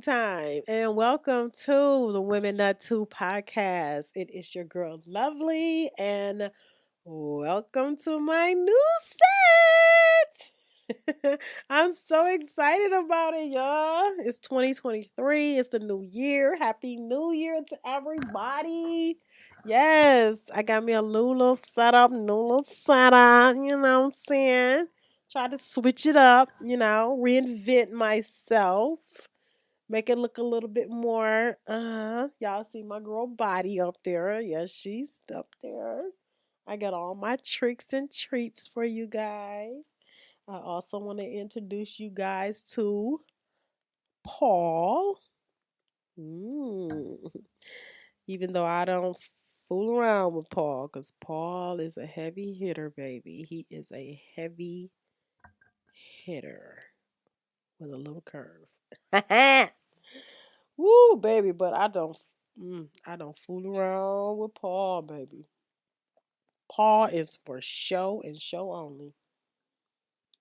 time, and welcome to the Women Nut 2 podcast. It is your girl, Lovely, and welcome to my new set. I'm so excited about it, y'all. It's 2023, it's the new year. Happy New Year to everybody. Yes, I got me a new little setup, you know what I'm saying? Try to switch it up, reinvent myself, make it look a little bit more. Y'all see my girl body up there. Yes, she's up there. I got all my tricks and treats for you guys. I also want to introduce you guys to Paul. Mm. Even though I don't fool around with Paul, because Paul is a heavy hitter, baby. He is a heavy hitter with a little curve. Woo, baby, but I don't fool around with Paul, baby. Paul is for show and show only.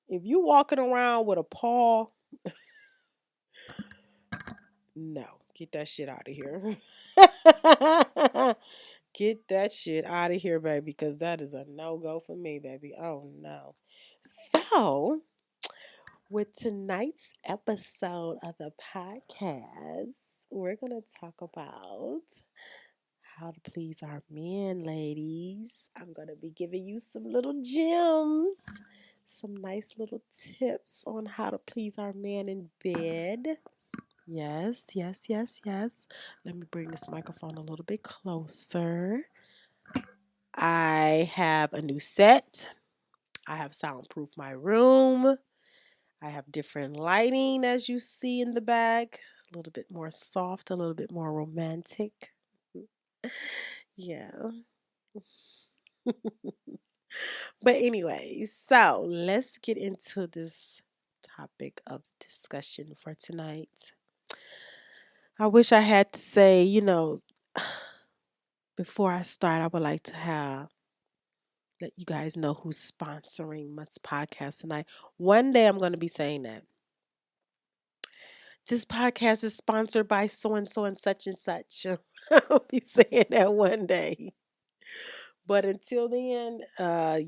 If you walking around with a Paul, no, get that shit out of here. Get that shit out of here, baby, because that is a no go for me, baby. Oh no. So, with tonight's episode of the podcast, we're gonna talk about how to please our men, ladies. I'm going to be giving you some little gems, some nice little tips on how to please our man in bed. Yes, yes, yes, yes. Let me bring this microphone a little bit closer. I have a new set. I have soundproofed my room. I have different lighting, as you see in the back. A little bit more soft, a little bit more romantic. Yeah. But anyway, so let's get into this topic of discussion for tonight. I wish I had to say, before I start, I would like to let you guys know who's sponsoring my podcast tonight. One day I'm going to be saying that. This podcast is sponsored by so and so and such and such. I'll be saying that one day. But until then,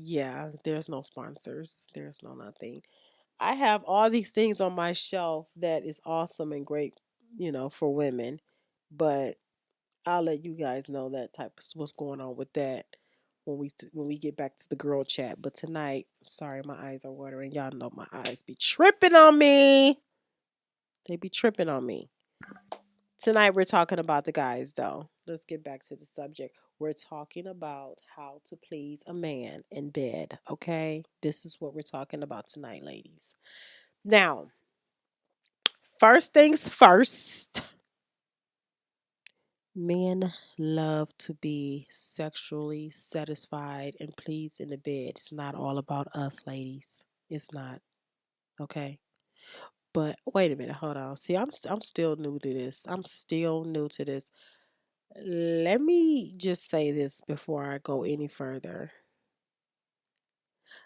yeah, there's no sponsors. There's no nothing. I have all these things on my shelf that is awesome and great, for women. But I'll let you guys know that type of what's going on with that when we get back to the girl chat. But tonight, sorry, my eyes are watering. Y'all know my eyes be tripping on me. They be tripping on me. Tonight we're talking about the guys though. Let's get back to the subject. We're talking about how to please a man in bed, okay? This is what we're talking about tonight, ladies. Now, first things first, men love to be sexually satisfied and pleased in the bed. It's not all about us, ladies. It's not, okay? But wait a minute, hold on. See, I'm still new to this. I'm still new to this. Let me just say this before I go any further.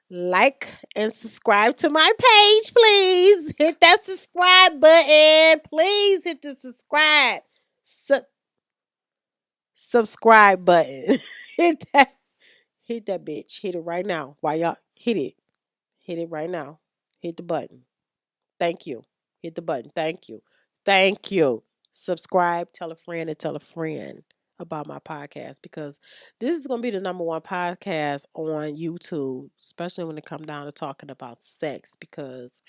Like and subscribe to my page, please. Hit that subscribe button. Please hit the subscribe button. hit that hit that bitch. Hit it right now. Why y'all hit it? Hit it right now. Hit the button. Thank you. Hit the button. Thank you. Thank you. Subscribe, tell a friend, and tell a friend about my podcast because this is going to be the number one podcast on YouTube, especially when it comes down to talking about sex because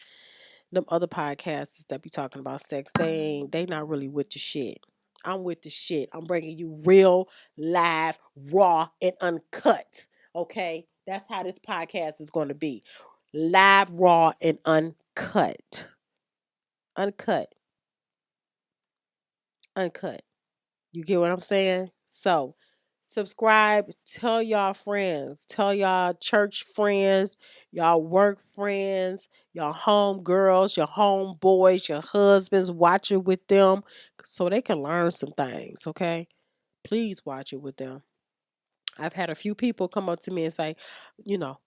them other podcasts that be talking about sex, they not really with the shit. I'm with the shit. I'm bringing you real, live, raw, and uncut. Okay? That's how this podcast is going to be. Live, raw, and uncut. Uncut. Uncut. You get what I'm saying? So, subscribe, tell y'all friends, tell y'all church friends, y'all work friends, y'all home girls, your home boys, your husbands, watch it with them so they can learn some things, okay? Please watch it with them. I've had a few people come up to me and say,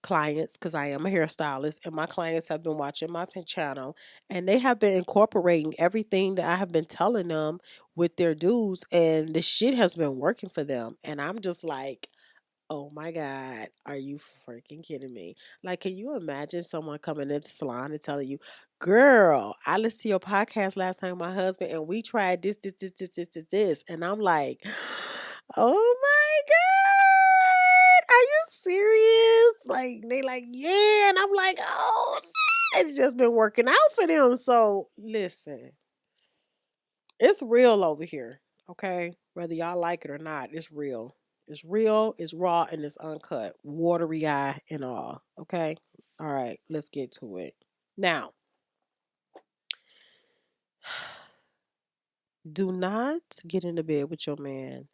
clients, because I am a hairstylist, and my clients have been watching my channel, and they have been incorporating everything that I have been telling them with their dudes, and the shit has been working for them. And I'm just like, oh my God, are you freaking kidding me? Like, can you imagine someone coming into the salon and telling you, girl, I listened to your podcast last time with my husband and we tried this. And I'm like, oh my God, are you serious? Like, they like, yeah. And I'm like, oh shit, it's just been working out for them. So listen, it's real over here. Okay. Whether y'all like it or not, it's real. It's real, it's raw, and it's uncut. Watery eye and all. Okay. All right. Let's get to it. Now, do not get into bed with your man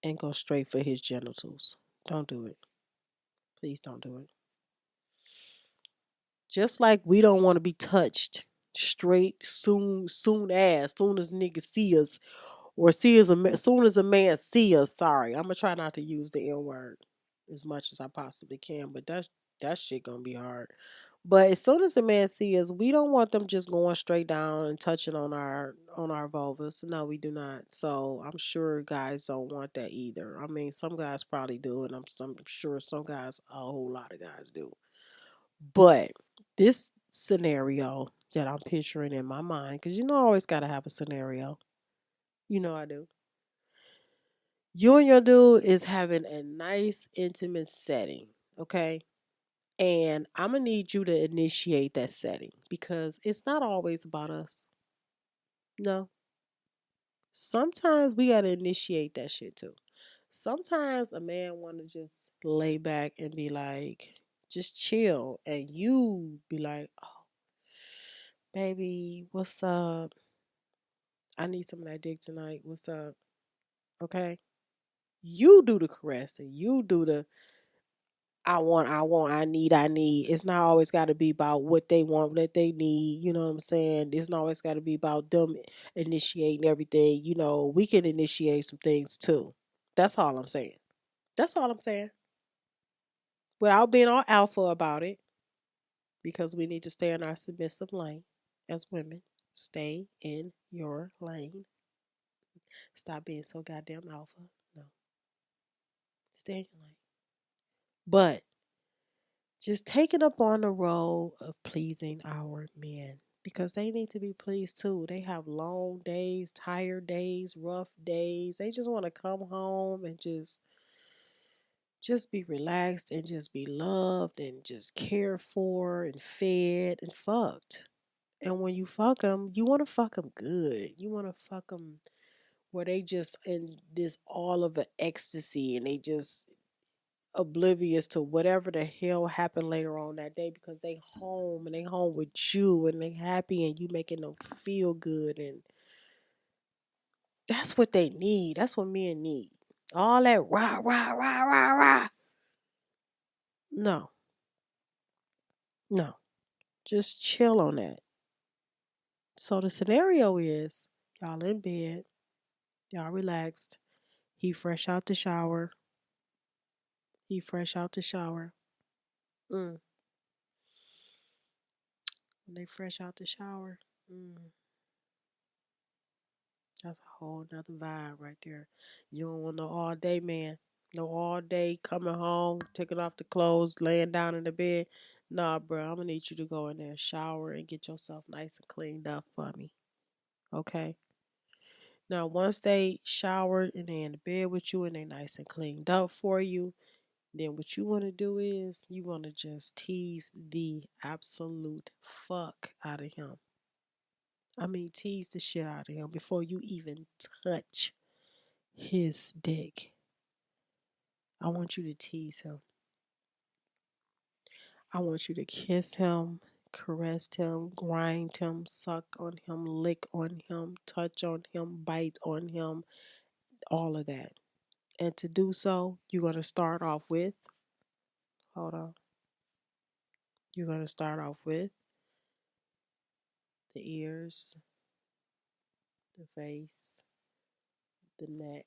and go straight for his genitals. Don't do it. Please don't do it. Just like we don't want to be touched straight soon as niggas see us, or see as soon as a man see us. Sorry, I'm gonna try not to use the N word as much as I possibly can, but that shit gonna be hard. But as soon as the man see us, we don't want them just going straight down and touching on our vulvas. No, we do not. So I'm sure guys don't want that either. I mean, some guys probably do, and I'm sure some guys, a whole lot of guys do. But this scenario that I'm picturing in my mind, because I always got to have a scenario. I do. You and your dude is having a nice, intimate setting, okay? And I'm going to need you to initiate that setting because it's not always about us. No. Sometimes we got to initiate that shit too. Sometimes a man want to just lay back and be like, just chill. And you be like, oh, baby, what's up? I need some of that dick tonight. What's up? Okay. You do the caressing. You do the I need. It's not always got to be about what they want, what they need. You know what I'm saying? It's not always got to be about them initiating everything. We can initiate some things too. That's all I'm saying. That's all I'm saying. Without being all alpha about it, because we need to stay in our submissive lane as women. Stay in your lane. Stop being so goddamn alpha. No. Stay in your lane. But just taking up on the role of pleasing our men because they need to be pleased too. They have long days, tired days, rough days. They just want to come home and just be relaxed and just be loved and just cared for and fed and fucked. And when you fuck them, you want to fuck them good. You want to fuck them where they just in this all of an ecstasy and they just oblivious to whatever the hell happened later on that day because they home and they home with you and they happy and you making them feel good, and that's what they need. That's what men need. All that rah rah rah rah rah. No, no. Just chill on that. So the scenario is y'all in bed, y'all relaxed. He fresh out the shower. He fresh out the shower. Mm. When they fresh out the shower. Mm. That's a whole nother vibe right there. You don't want no all day man. No all day coming home, taking off the clothes, laying down in the bed. Nah, bro, I'm gonna need you to go in there, shower, and get yourself nice and cleaned up for me. Okay? Now, once they showered and they in the bed with you and they nice and cleaned up for you, then what you want to do is you want to just tease the absolute fuck out of him. I mean, tease the shit out of him before you even touch his dick. I want you to tease him. I want you to kiss him, caress him, grind him, suck on him, lick on him, touch on him, bite on him, all of that. And to do so, you're going to start off with, hold on, you're going to start off with the ears, the face, the neck.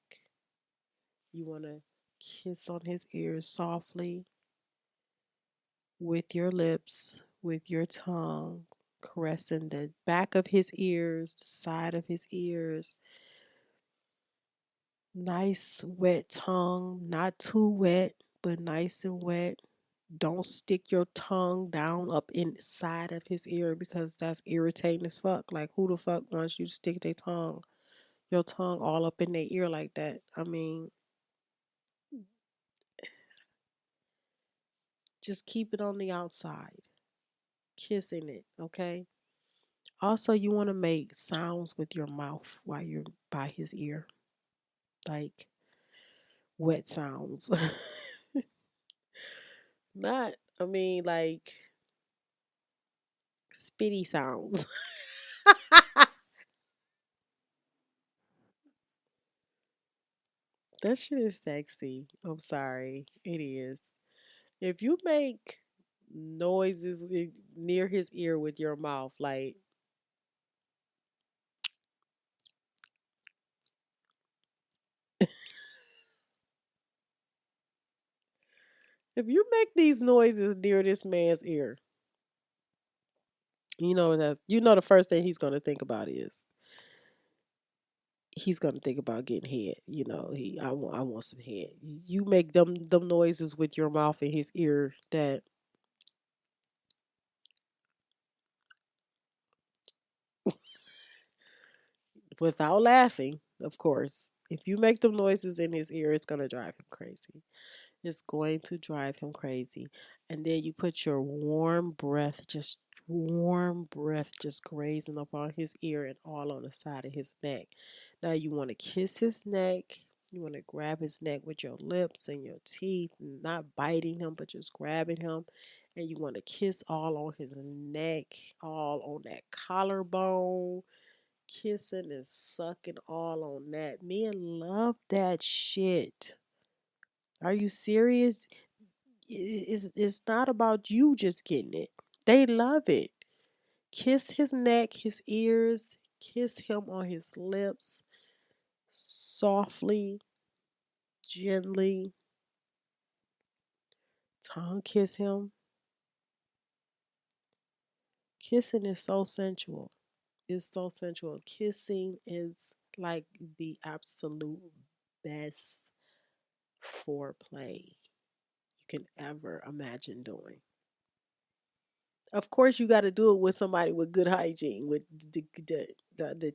You want to Kiss on his ears softly with your lips, with your tongue, caressing the back of his ears, the side of his ears. Nice wet tongue, not too wet, but nice and wet. Don't stick your tongue down up inside of his ear because that's irritating as fuck. Like who the fuck wants you to stick your tongue all up in their ear like that? I mean, just keep it on the outside, kissing it, okay? Also, you want to make sounds with your mouth while you're by his ear, like wet sounds. Not, I mean, like spitty sounds. That shit is sexy. I'm sorry. It is. If you make noises near his ear with your mouth, like if you make these noises near this man's ear, the first thing he's gonna think about is he's gonna think about getting head. I want some head. You make them noises with your mouth in his ear that without laughing, of course. If you make them noises in his ear, it's gonna drive him crazy. It's going to drive him crazy. And then you put your warm breath just grazing up on his ear and all on the side of his neck. Now you want to kiss his neck. You want to grab his neck with your lips and your teeth, not biting him, but just grabbing him. And you want to kiss all on his neck, all on that collarbone, kissing and sucking all on that. Men love that shit. Are you serious? It's not about you just getting it. They love it. Kiss his neck, his ears, kiss him on his lips, softly, gently. Tongue kiss him. Kissing is so sensual. It's so sensual. Kissing is like the absolute best foreplay you can ever imagine doing. Of course, you got to do it with somebody with good hygiene, with the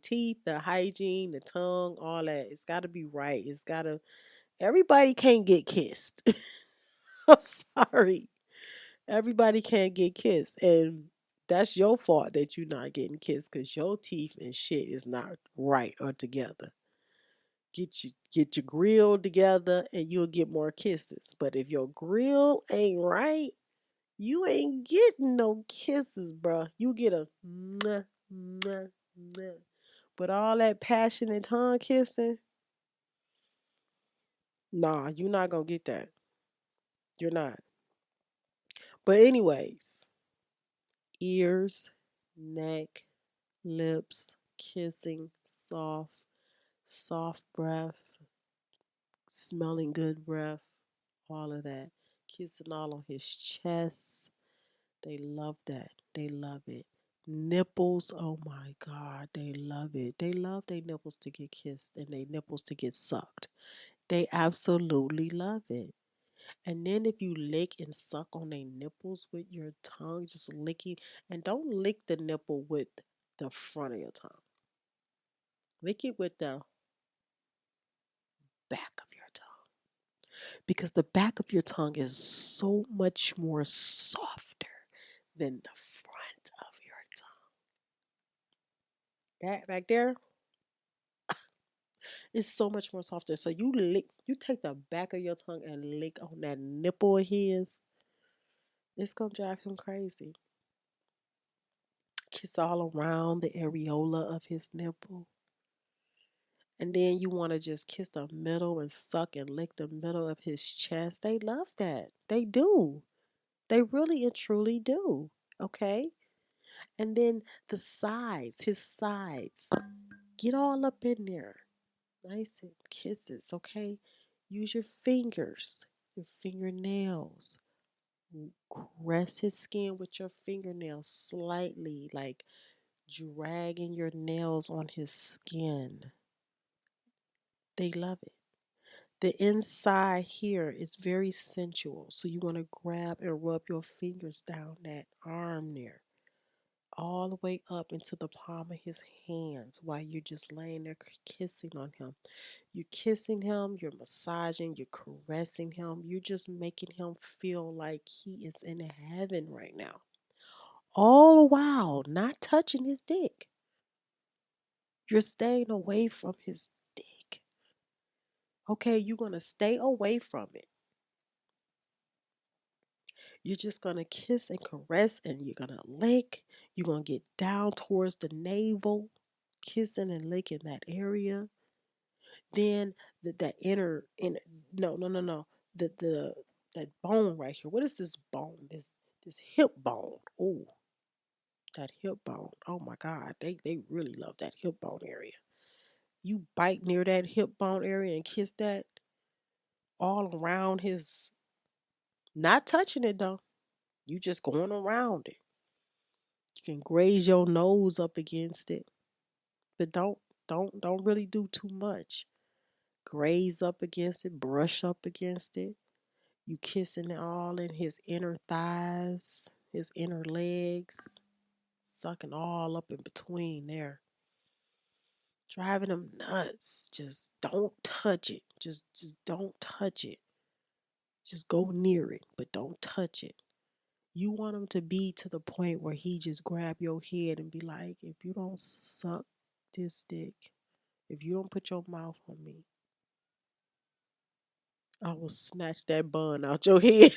teeth, the hygiene, the tongue, all that. It's got to be right. It's got to. Everybody can't get kissed. I'm sorry. Everybody can't get kissed, and that's your fault that you're not getting kissed because your teeth and shit is not right or together. Get your grill together, and you'll get more kisses. But if your grill ain't right, you ain't getting no kisses, bruh. You get a mwah, mwah, mwah. But all that passionate tongue kissing, nah, you're not gonna get that. You're not. But anyways, ears, neck, lips, kissing, soft breath, smelling good breath, all of that. Kissing all on his chest. They love that. They love it. Nipples, oh my God, they love it. They love their nipples to get kissed and their nipples to get sucked. They absolutely love it. And then if you lick and suck on their nipples with your tongue, just licking, and don't lick the nipple with the front of your tongue. Lick it with the back of your tongue. Because the back of your tongue is so much more softer than the front of your tongue. That back there, it's so much more softer. So you take the back of your tongue and lick on that nipple of his. It's gonna drive him crazy. Kiss all around the areola of his nipple. And then you want to just kiss the middle and suck and lick the middle of his chest. They love that. They do. They really and truly do. Okay? And then the sides, his sides. Get all up in there. Nice and kisses, okay? Use your fingers, your fingernails. Caress his skin with your fingernails slightly, like dragging your nails on his skin. They love it. The inside here is very sensual. So you want to grab and rub your fingers down that arm there, all the way up into the palm of his hands while you're just laying there kissing on him. You're kissing him, you're massaging, you're caressing him, you're just making him feel like he is in heaven right now. All the while, not touching his dick. You're staying away from his dick. Okay, you're going to stay away from it. You're just going to kiss and caress and you're going to lick. You're going to get down towards the navel, kissing and licking that area. Then that inner no. The that bone right here. What is this bone? This hip bone. Oh, that hip bone. Oh my God. They really love that hip bone area. You bite near that hip bone area and kiss that all around his, not touching it though. You just going around it. You can graze your nose up against it, but don't really do too much. Graze up against it, brush up against it. You kissing it all in his inner thighs, his inner legs, sucking all up in between there. Driving him nuts. Just don't touch it. Just don't touch it. Just go near it, but don't touch it. You want him to be to the point where he just grab your head and be like, if you don't suck this dick, if you don't put your mouth on me, I will snatch that bun out your head.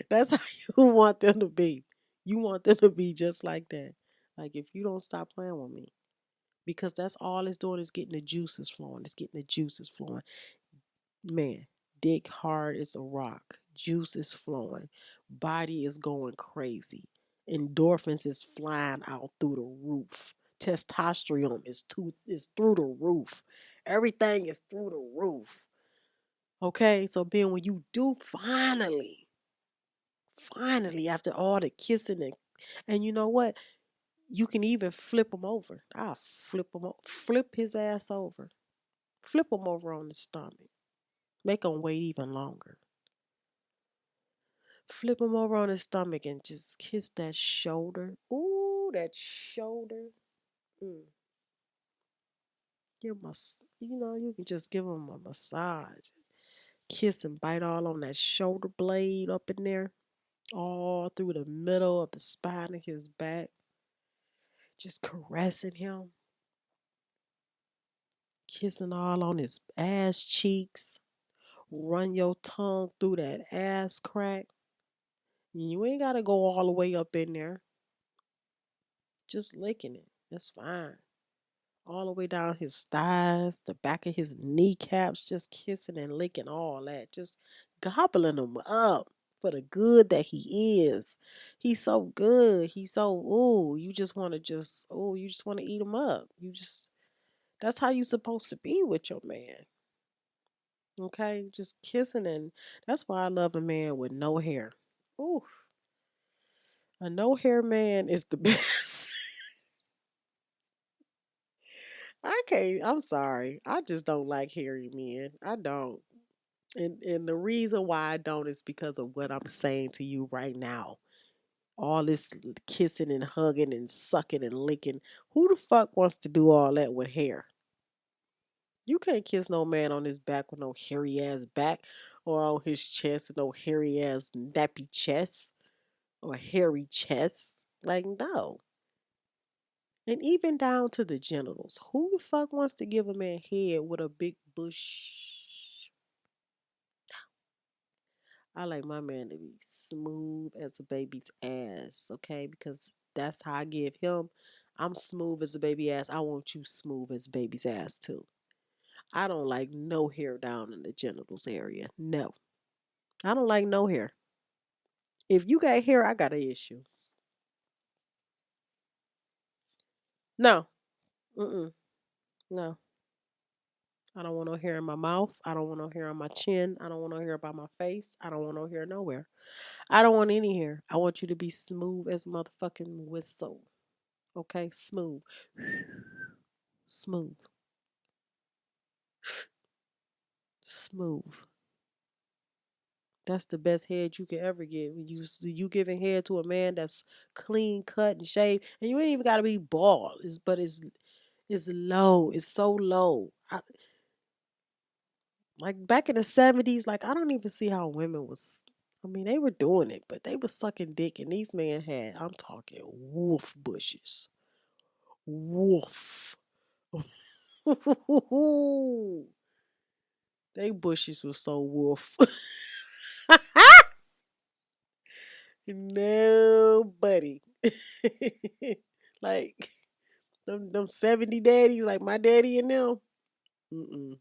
That's how you want them to be. You want them to be just like that. Like if you don't stop playing with me, because that's all it's doing is getting the juices flowing. It's getting the juices flowing. Man, dick hard as a rock. Juice is flowing. Body is going crazy. Endorphins is flying out through the roof. Testosterone is through the roof. Everything is through the roof. Okay, so then when you do finally after all the kissing and you know what, you can even flip him over. I'll flip his ass over, flip him over on the stomach, make him wait even longer. Flip him over on his stomach and just kiss that shoulder. Ooh, that shoulder. Mm. Give him you can just give him a massage. Kiss and bite all on that shoulder blade up in there, all through the middle of the spine of his back. Just caressing him, kissing all on his ass cheeks. Run your tongue through that ass crack. You ain't got to go all the way up in there. Just licking it. That's fine. All the way down his thighs, the back of his kneecaps, just kissing and licking all that. Just gobbling him up for the good that he is. He's so good. He's so, you just want to eat him up. That's how you supposed to be with your man. Okay? Just kissing, and that's why I love a man with no hair. Ooh, a no hair man is the best. I'm sorry. I just don't like hairy men. I don't. And the reason why I don't is because of what I'm saying to you right now. All this kissing and hugging and sucking and licking. Who the fuck wants to do all that with hair? You can't kiss no man on his back with no hairy ass back, or on his chest with no hairy ass nappy chest or hairy chest. Like, no. And even down to the genitals. Who the fuck wants to give a man head with a big bush? I like my man to be smooth as a baby's ass, okay? Because that's how I give him. I'm smooth as a baby ass. I want you smooth as a baby's ass too. I don't like no hair down in the genitals area. No. I don't like no hair. If you got hair, I got an issue. No. Mm-mm. No. I don't want no hair in my mouth. I don't want no hair on my chin. I don't want no hair by my face. I don't want no hair nowhere. I don't want any hair. I want you to be smooth as motherfucking whistle. Okay, smooth. Smooth. Smooth. That's the best head you can ever get. When you giving head to a man that's clean cut and shaved, and you ain't even gotta be bald. It's low. It's so low. Like back in the 70s, like I don't even see how women was. I mean, they were doing it, but they was sucking dick, and these men had. I'm talking wolf bushes. Wolf. They bushes was so wolf. No, buddy. Like them 70 daddies, like my daddy and them. Mm-mm.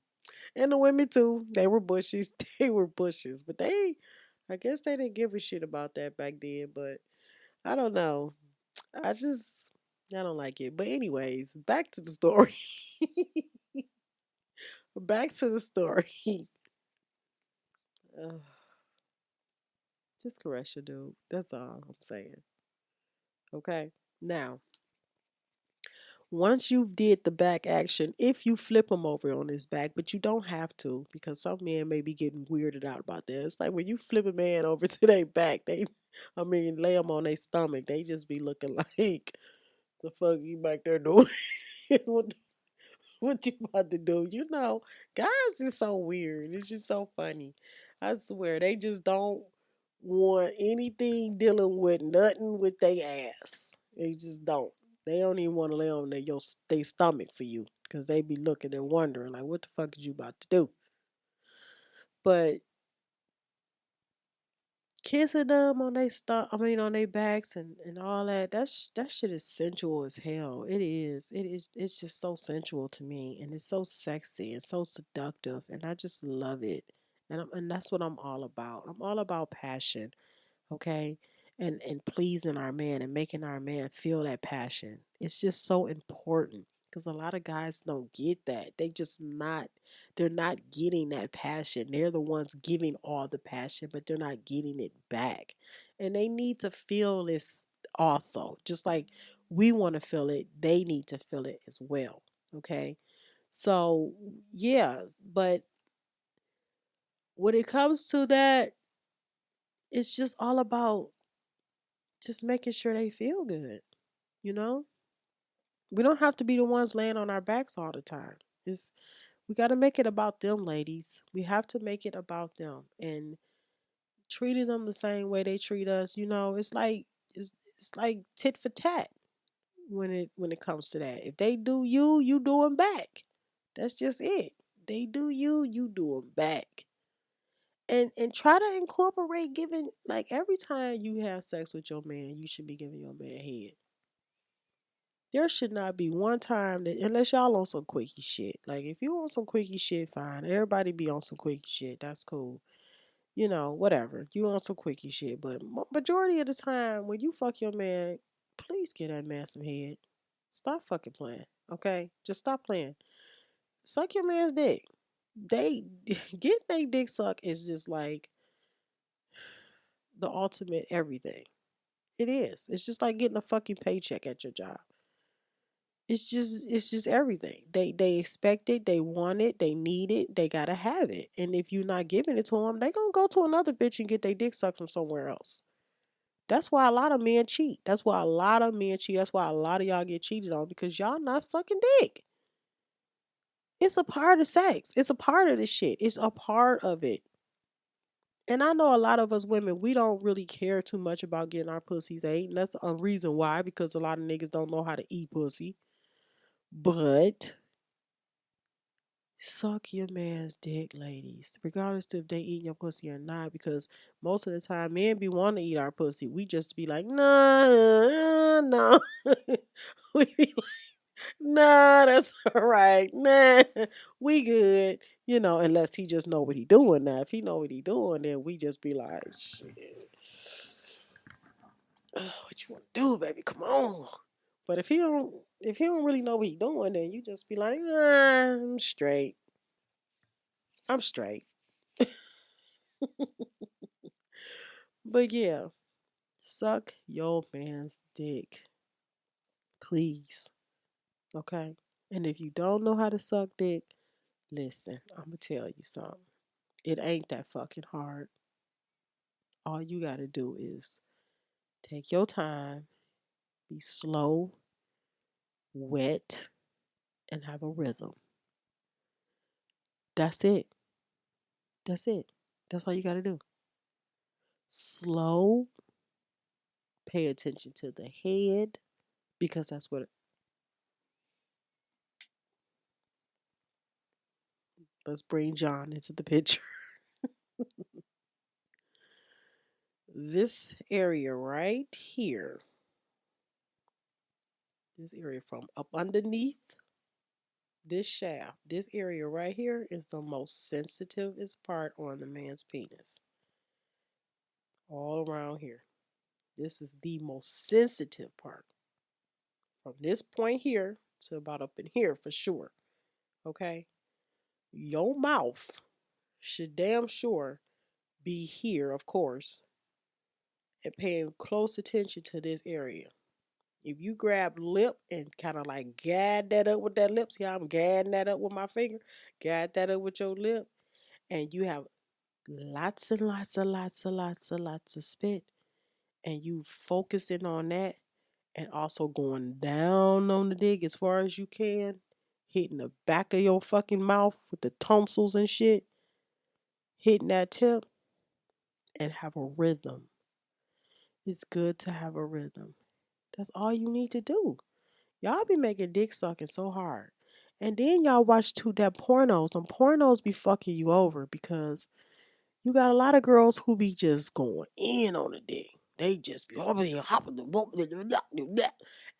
And the women too. They were bushes. They were bushes. But I guess they didn't give a shit about that back then. But I don't know. I don't like it. But anyways, back to the story. Back to the story. Ugh, just caress your dude. That's all I'm saying. Okay. Now, once you've did the back action, if you flip him over on his back, but you don't have to, because some men may be getting weirded out about that. It's like when you flip a man over to their back, lay them on their stomach, they just be looking like, the fuck you back there doing? what, what you about to do? You know, guys is so weird. It's just so funny. I swear, they just don't want anything dealing with nothing with their ass. They just don't. They don't even want to lay on their stomach for you because they be looking and wondering like, what the fuck is you about to do? But kissing them on their on their backs and all that. That shit is sensual as hell. It is. It is. It's just so sensual to me, and it's so sexy and so seductive, and I just love it. And that's what I'm all about. I'm all about passion, okay? And pleasing our man and making our man feel that passion. It's just so important because a lot of guys don't get that. They're not getting that passion. They're the ones giving all the passion, but they're not getting it back. And they need to feel this also. Just like we want to feel it, they need to feel it as well. Okay? So, yeah, but when it comes to that, it's just all about just making sure they feel good, you know? We don't have to be the ones laying on our backs all the time. It's we got to make it about them, ladies. We have to make it about them and treating them the same way they treat us. You know, it's like tit for tat when it comes to that. If they do you, you do them back. That's just it. They do you, you do them back. And try to incorporate giving like every time you have sex with your man, you should be giving your man head. There should not be one time that unless y'all on some quickie shit. Like if you on some quickie shit, fine. Everybody be on some quickie shit. That's cool. You know, whatever. You on some quickie shit, but majority of the time when you fuck your man, please get that man some head. Stop fucking playing. Okay? Just stop playing. Suck your man's dick. They getting their dick sucked is just like the ultimate everything. It is. It's just like getting a fucking paycheck at your job. It's just everything. They expect it, they want it, they need it, they gotta have it. And if you're not giving it to them, they gonna go to another bitch and get their dick sucked from somewhere else. That's why a lot of men cheat. That's why a lot of men cheat. That's why a lot of y'all get cheated on because y'all not sucking dick. It's a part of sex. It's a part of this shit. It's a part of it. And I know a lot of us women, we don't really care too much about getting our pussies ate. And that's a reason why, because a lot of niggas don't know how to eat pussy. But suck your man's dick, ladies, regardless if they eating your pussy or not. Because most of the time, men be wanting to eat our pussy. We just be like, nah, no. We be like, nah, that's all right. Nah, we good. You know, unless he just know what he doing. Now, if he know what he doing, then we just be like, shit. What you want to do, baby? Come on. But if he don't really know what he doing, then you just be like, I'm straight. I'm straight. But yeah, suck your man's dick, please. Okay? And if you don't know how to suck dick, listen, I'm going to tell you something. It ain't that fucking hard. All you got to do is take your time, be slow, wet, and have a rhythm. That's it. That's it. That's all you got to do. Slow, pay attention to the head because that's what. Let's bring John into the picture. This area right here, this area from up underneath this shaft, this area right here is the most sensitivest part on the man's penis. All around here. This is the most sensitive part. From this point here to about up in here for sure. Okay? Your mouth should damn sure be here, of course, and paying close attention to this area. If you grab lip and kind of like gad that up with that lip, see how I'm gadding that up with my finger? Gad that up with your lip, and you have lots and lots of spit, and you focusing on that, and also going down on the dick as far as you can, hitting the back of your fucking mouth with the tonsils and shit, hitting that tip, and have a rhythm. It's good to have a rhythm. That's all you need to do. Y'all be making dick sucking so hard. And then y'all watch too that pornos. Them pornos be fucking you over because you got a lot of girls who be just going in on the dick. They just be hopping the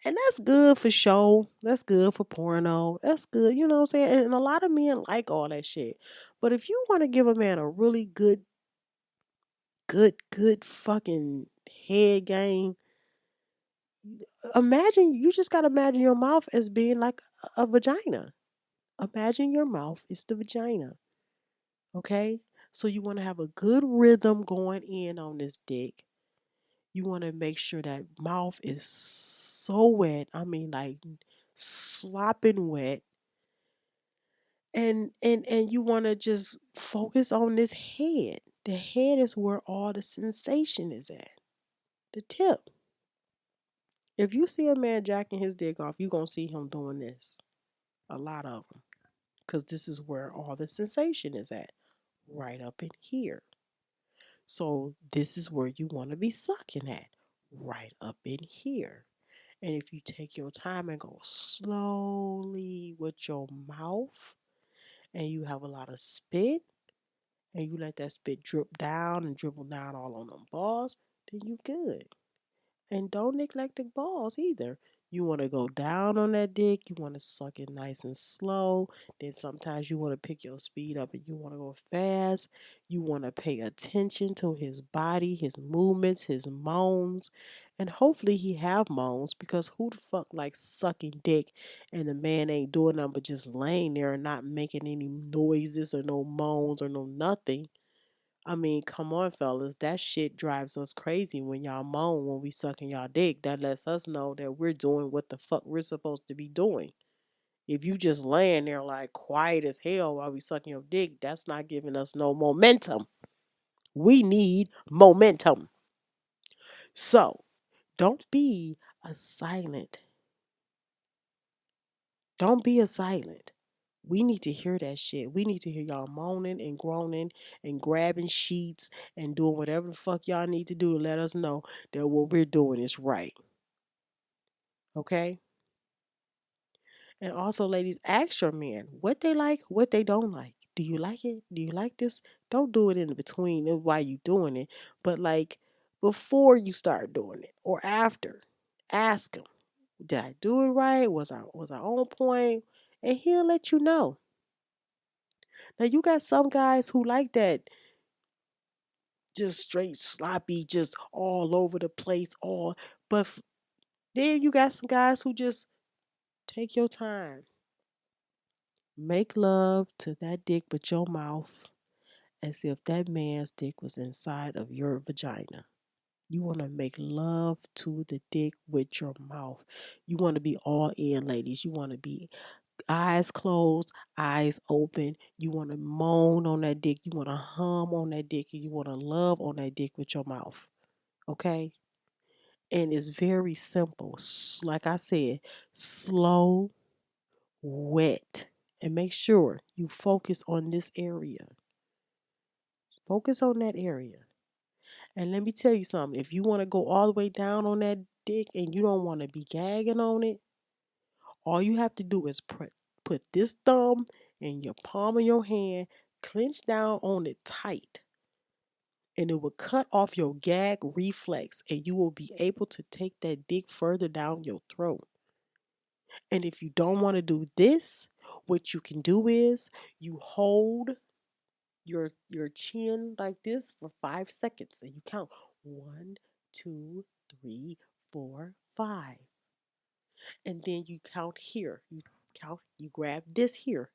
and that's good for show. That's good for porno. That's good, you know what I'm saying? And a lot of men like all that shit. But if you want to give a man a really good fucking head game, imagine you just gotta imagine your mouth as being like a vagina. Imagine your mouth is the vagina. Okay? So you want to have a good rhythm going in on this dick. You want to make sure that mouth is so wet. I mean like slopping wet. And you want to just focus on this head. The head is where all the sensation is at. The tip. If you see a man jacking his dick off, you're going to see him doing this. A lot of them. Because this is where all the sensation is at. Right up in here. So this is where you want to be sucking at. Right up in here. And if you take your time and go slowly with your mouth, and you have a lot of spit, and you let that spit drip down and dribble down all on them balls, then you good. And don't neglect the balls either. You want to go down on that dick. You want to suck it nice and slow. Then sometimes you want to pick your speed up and you want to go fast. You want to pay attention to his body, his movements, his moans. And hopefully he have moans because who the fuck likes sucking dick and the man ain't doing nothing but just laying there and not making any noises or no moans or no nothing. I mean, come on, fellas. That shit drives us crazy when y'all moan when we sucking y'all dick. That lets us know that we're doing what the fuck we're supposed to be doing. If you just laying there like quiet as hell while we sucking your dick, that's not giving us no momentum. We need momentum. So don't be a silent. Don't be a silent. We need to hear that shit. We need to hear y'all moaning and groaning and grabbing sheets and doing whatever the fuck y'all need to do to let us know that what we're doing is right. Okay? And also, ladies, ask your man what they like, what they don't like. Do you like it? Do you like this? Don't do it in between while you doing it, but like before you start doing it or after. Ask him, did I do it right? Was I on point? And he'll let you know. Now you got some guys who like that just straight sloppy, just all over the place, all but then you got some guys who just take your time. Make love to that dick with your mouth as if that man's dick was inside of your vagina. You want to make love to the dick with your mouth. You want to be all in, ladies. You want to be eyes closed, eyes open. You want to moan on that dick. You want to hum on that dick. And you want to love on that dick with your mouth. Okay? And it's very simple. Like I said, slow, wet. And make sure you focus on this area. Focus on that area. And let me tell you something. If you want to go all the way down on that dick and you don't want to be gagging on it, all you have to do is put this thumb in your palm of your hand, clench down on it tight, and it will cut off your gag reflex, and you will be able to take that dick further down your throat. And if you don't want to do this, what you can do is you hold your chin like this for 5 seconds, and you count 1, 2, 3, 4, 5, and then you count here. You grab this here,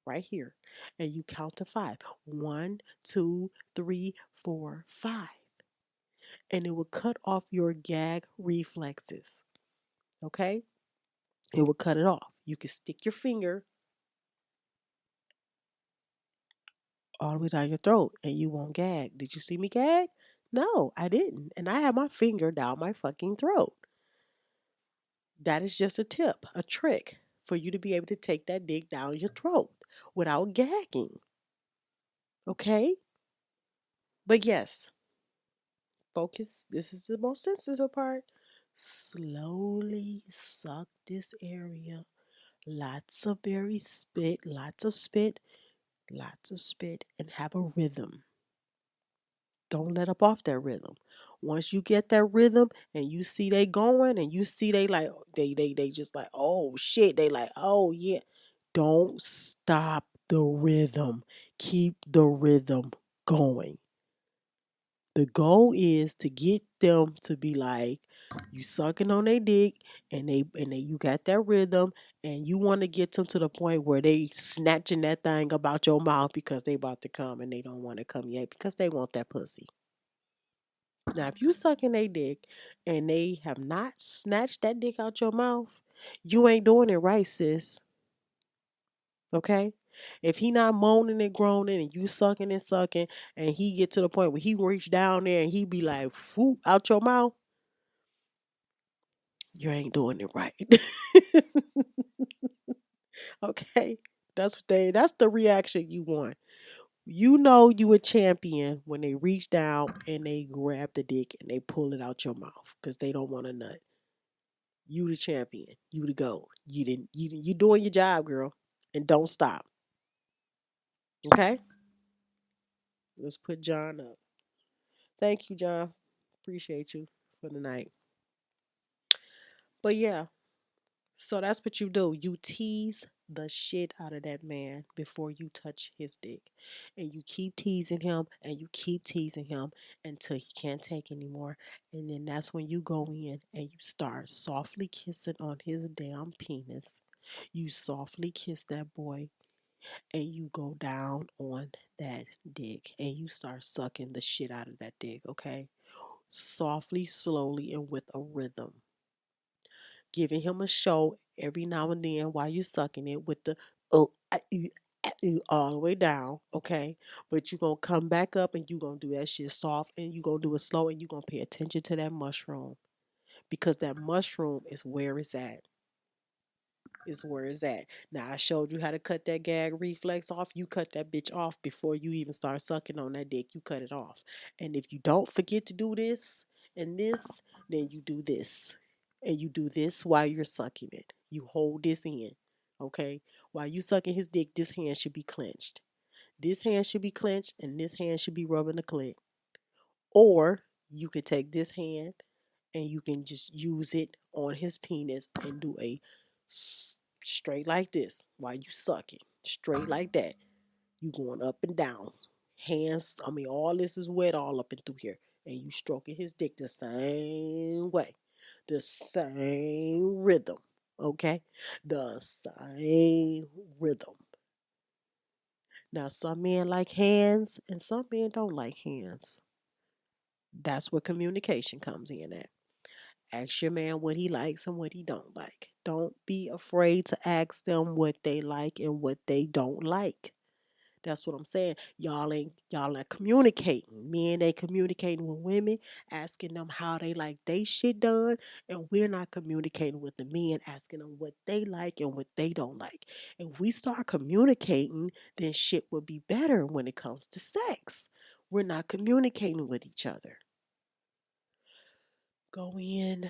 right here, and you count to 5. 1, 2, 3, 4, 5, and it will cut off your gag reflexes. Okay, it will cut it off. You can stick your finger all the way down your throat and you won't gag. Did you see me gag? No, I didn't. And I had my finger down my fucking throat. That is just a tip, a trick for you to be able to take that dick down your throat without gagging. Okay? But yes, focus. This is the most sensitive part. Slowly suck this area. Lots of very spit, lots of spit, and have a rhythm. Don't let up off that rhythm. Once you get that rhythm and you see they going and you see they like they just like, oh shit, they like, oh yeah. Don't stop the rhythm. Keep the rhythm going. The goal is to get them to be like you sucking on their dick and they you got that rhythm and you want to get them to the point where they snatching that thing about your mouth because they about to come and they don't want to come yet because they want that pussy. Now, if you sucking a dick and they have not snatched that dick out your mouth, you ain't doing it right, sis. Okay? If he not moaning and groaning and you sucking and he get to the point where he reach down there and he be like, whoop, out your mouth, you ain't doing it right. Okay? That's the reaction you want. You know you a champion when they reach down and they grab the dick and they pull it out your mouth because they don't want a nut. You the champion. You the goat. You doing your job, girl. And don't stop. Okay? Let's put John up. Thank you, John. Appreciate you for the night. But yeah, so that's what you do. You tease the shit out of that man before you touch his dick. And you keep teasing him and you keep teasing him until he can't take anymore. And then that's when you go in and you start softly kissing on his damn penis. You softly kiss that boy and you go down on that dick and you start sucking the shit out of that dick, okay? Softly, slowly, and with a rhythm. Giving him a show every now and then while you're sucking it with the all the way down, okay? But you're gonna come back up and you're gonna do that shit soft and you're gonna do it slow and you're gonna pay attention to that mushroom because that mushroom is where it's at. Is where it's at. Now I showed you how to cut that gag reflex off. You cut that bitch off before you even start sucking on that dick. You cut it off. And if you don't forget to do this and this, then you do this. And you do this while you're sucking it. You hold this in. Okay? While you sucking his dick, this hand should be clenched. This hand should be clenched and this hand should be rubbing the clit. Or you could take this hand and you can just use it on his penis and do a straight like this while you suck it. Straight like that. You going up and down. Hands, I mean, all this is wet all up and through here. And you stroking his dick the same way. The same rhythm. Okay? The same rhythm. Now, some men like hands and some men don't like hands. That's where communication comes in at. Ask your man what he likes and what he don't like. Don't be afraid to ask them what they like and what they don't like. That's what I'm saying. Y'all ain't communicating. Men ain't communicating with women, asking them how they like they shit done, and we're not communicating with the men, asking them what they like and what they don't like. If we start communicating, then shit will be better when it comes to sex. We're not communicating with each other. Go in,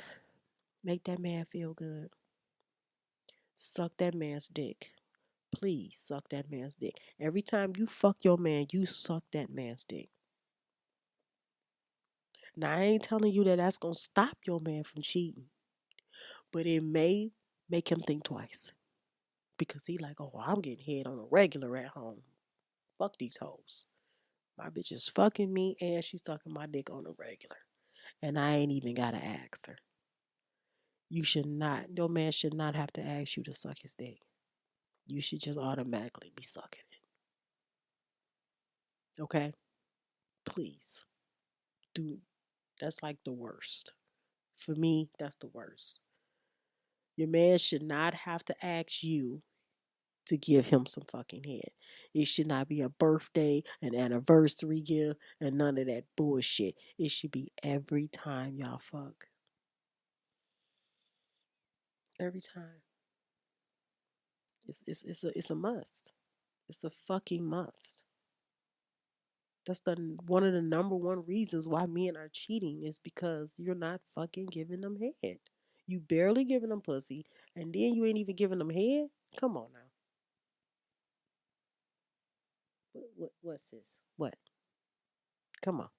make that man feel good. Suck that man's dick. Please suck that man's dick. Every time you fuck your man, you suck that man's dick. Now, I ain't telling you that that's going to stop your man from cheating, but it may make him think twice because he like, oh, I'm getting head on a regular at home. Fuck these hoes. My bitch is fucking me and she's sucking my dick on a regular. And I ain't even got to ask her. You should not, your man should not have to ask you to suck his dick. You should just automatically be sucking it. Okay? Please. Do. That's like the worst. For me, that's the worst. Your man should not have to ask you to give him some fucking head. It should not be a birthday, an anniversary gift, and none of that bullshit. It should be every time y'all fuck. Every time. It's a must. It's a fucking must. That's the one of the number one reasons why men are cheating is because you're not fucking giving them head. You barely giving them pussy, and then you ain't even giving them head. Come on now. What's this? What? Come on.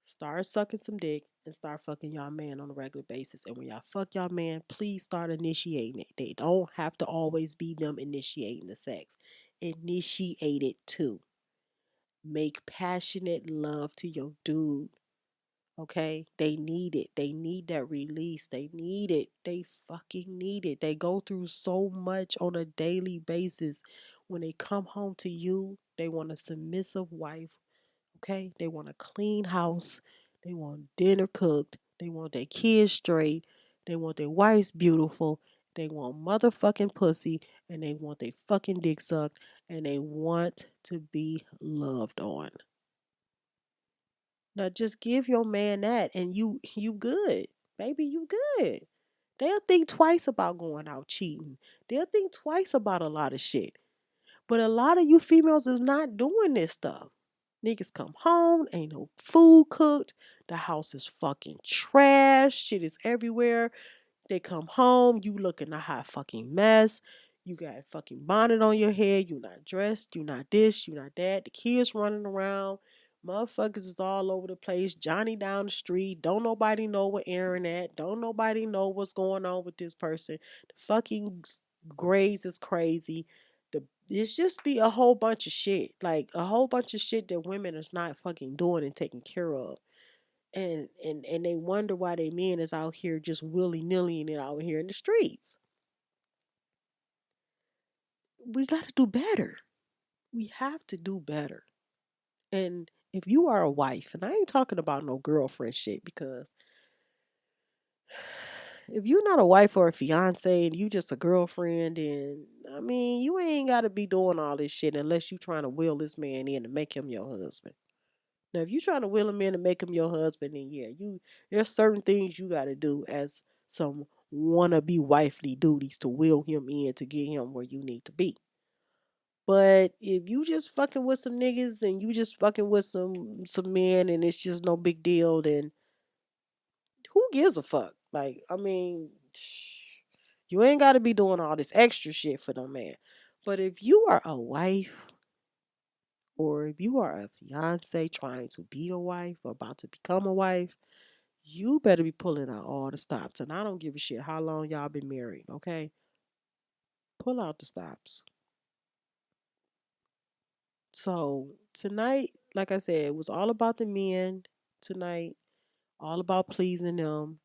Start sucking some dick and start fucking y'all man on a regular basis. And when y'all fuck y'all man, please start initiating it. They don't have to always be them initiating the sex. Initiate it too. Make passionate love to your dude. Okay? They need it. They need that release. They need it. They fucking need it. They go through so much on a daily basis. When they come home to you, they want a submissive wife. Okay? They want a clean house. They want dinner cooked. They want their kids straight. They want their wives beautiful. They want motherfucking pussy. And they want their fucking dick sucked. And they want to be loved on. Now just give your man that and you good. Baby, you good. They'll think twice about going out cheating. They'll think twice about a lot of shit. But a lot of you females is not doing this stuff. Niggas come home, ain't no food cooked. The house is fucking trash. Shit is everywhere. They come home, you looking a hot fucking mess. You got a fucking bonnet on your head. You not dressed. You not this. You not that. The kids running around. Motherfuckers is all over the place. Johnny down the street. Don't nobody know where Aaron at. Don't nobody know what's going on with this person. The fucking grades is crazy. It's just be a whole bunch of shit. Like a whole bunch of shit that women is not fucking doing and taking care of. And they wonder why they men is out here just willy-nilly and out here in the streets. We gotta do better. We have to do better. And if you are a wife, and I ain't talking about no girlfriend shit, because if you're not a wife or a fiance and you just a girlfriend, and I mean, you ain't gotta be doing all this shit unless you trying to will this man in to make him your husband. Now, if you trying to will him in and make him your husband, then yeah, there's certain things you got to do as some wannabe wifely duties to will him in to get him where you need to be. But if you just fucking with some niggas and you just fucking with some men and it's just no big deal, then who gives a fuck? Like, I mean, you ain't got to be doing all this extra shit for no man. But if you are a wife or if you are a fiance trying to be a wife or about to become a wife, you better be pulling out all the stops. And I don't give a shit how long y'all been married, okay? Pull out the stops. So tonight, like I said, it was all about the men tonight, all about pleasing them.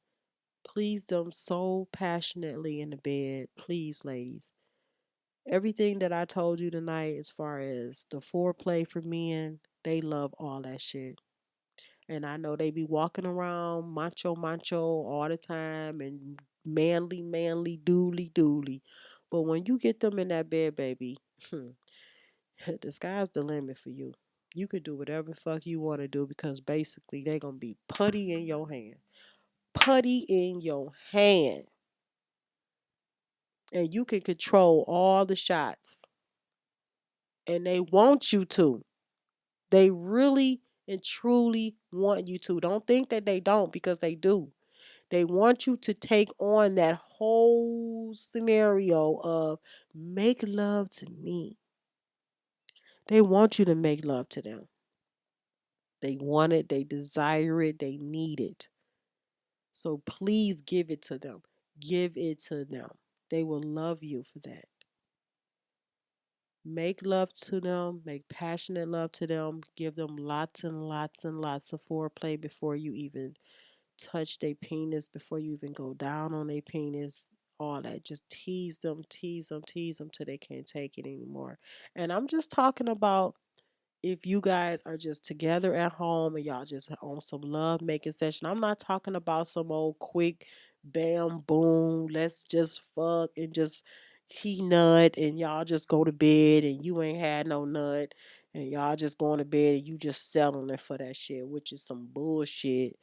Please them so passionately in the bed. Please, ladies. Everything that I told you tonight, as far as the foreplay for men, they love all that shit. And I know they be walking around macho, macho all the time and manly, manly, dooley, dooley. But when you get them in that bed, baby, the sky's the limit for you. You can do whatever the fuck you want to do because basically they going to be putty in your hand. Putty in your hand. And you can control all the shots. And they want you to. They really and truly want you to. Don't think that they don't because they do. They want you to take on that whole scenario of make love to me. They want you to make love to them. They want it, they desire it, they need it. So please give it to them. Give it to them. They will love you for that. Make love to them, make passionate love to them, give them lots and lots and lots of foreplay before you even touch their penis, before you even go down on their penis, all that. Just tease them, tease them, tease them till they can't take it anymore. And I'm just talking about if you guys are just together at home and y'all just on some love making session. I'm not talking about some old quick bam boom, let's just fuck and just he nut and y'all just go to bed and you ain't had no nut and y'all just going to bed and you just settling for that shit, which is some bullshit.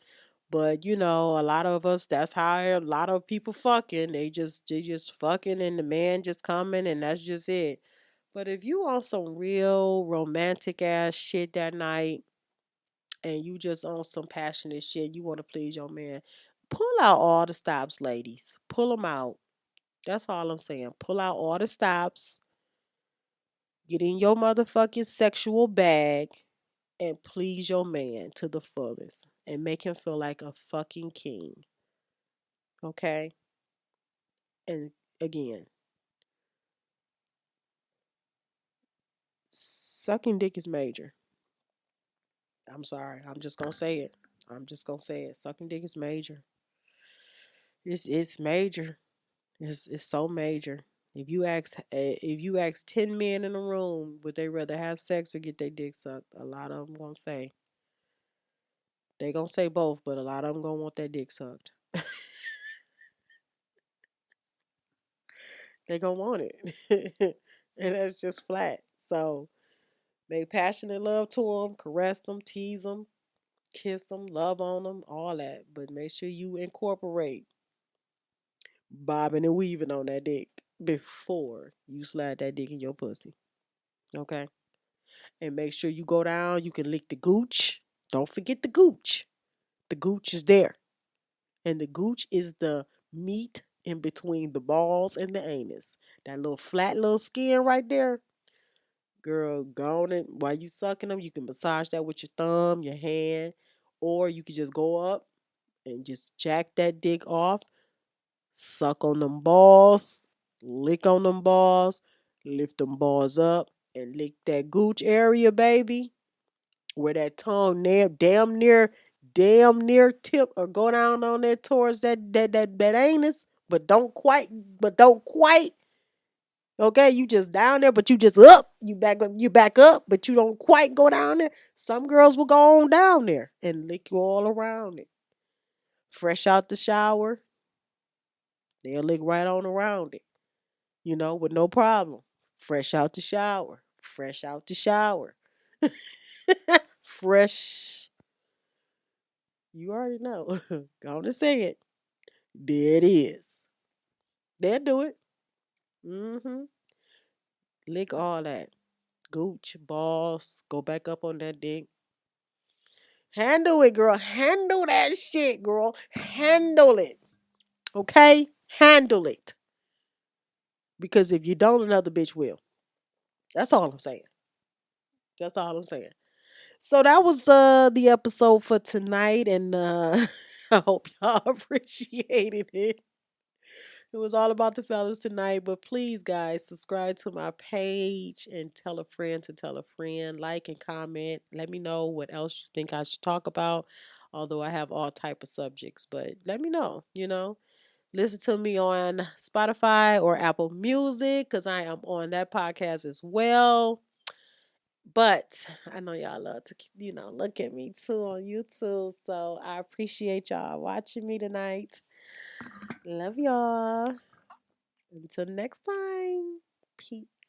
But you know, a lot of us, that's how a lot of people fucking. They just fucking and the man just coming and that's just it. But if you on some real romantic ass shit that night and you just on some passionate shit, you want to please your man, pull out all the stops, ladies. Pull them out. That's all I'm saying. Pull out all the stops. Get in your motherfucking sexual bag and please your man to the fullest and make him feel like a fucking king. Okay? And again, sucking dick is major. I'm sorry. I'm just going to say it. I'm just going to say it. Sucking dick is major. It's major. It's so major. If you ask 10 men in a room, would they rather have sex or get their dick sucked? A lot of them gonna say both, but a lot of them gonna want that dick sucked. They gonna want it, and that's just flat. So make passionate love to them, caress them, tease them, kiss them, love on them, all that. But make sure you incorporate bobbing and weaving on that dick before you slide that dick in your pussy. Okay? And make sure you go down. You can lick the gooch. Don't forget the gooch. The gooch is there. And the gooch is the meat in between the balls and the anus. That little flat little skin right there. Girl, go on it. While you sucking them, you can massage that with your thumb, your hand, or you can just go up and just jack that dick off, suck on them balls, lick on them balls, lift them balls up, and lick that gooch area, baby. Where that tongue near damn near tip or go down on there towards that anus, but don't quite. Okay, you just down there, but you just up, you back up, but you don't quite go down there. Some girls will go on down there and lick you all around it. Fresh out the shower, they'll lick right on around it, with no problem. Fresh out the shower, fresh out the shower, fresh. You already know. Go on and say it. There it is. They'll do it. Mm-hmm. Lick all that. Gooch, balls, go back up on that dick. Handle it, girl. Handle that shit, girl. Handle it. Okay? Handle it. Because if you don't, another bitch will. That's all I'm saying. That's all I'm saying. So that was the episode for tonight, and I hope y'all appreciated it. It was all about the fellas tonight. But please, guys, subscribe to my page and tell a friend to tell a friend. Like and comment. Let me know what else you think I should talk about. Although I have all type of subjects, but let me know. Listen to me on Spotify or Apple Music because I am on that podcast as well. But I know y'all love to, look at me too on YouTube. So I appreciate y'all watching me tonight. Love y'all. Until next time. Peace.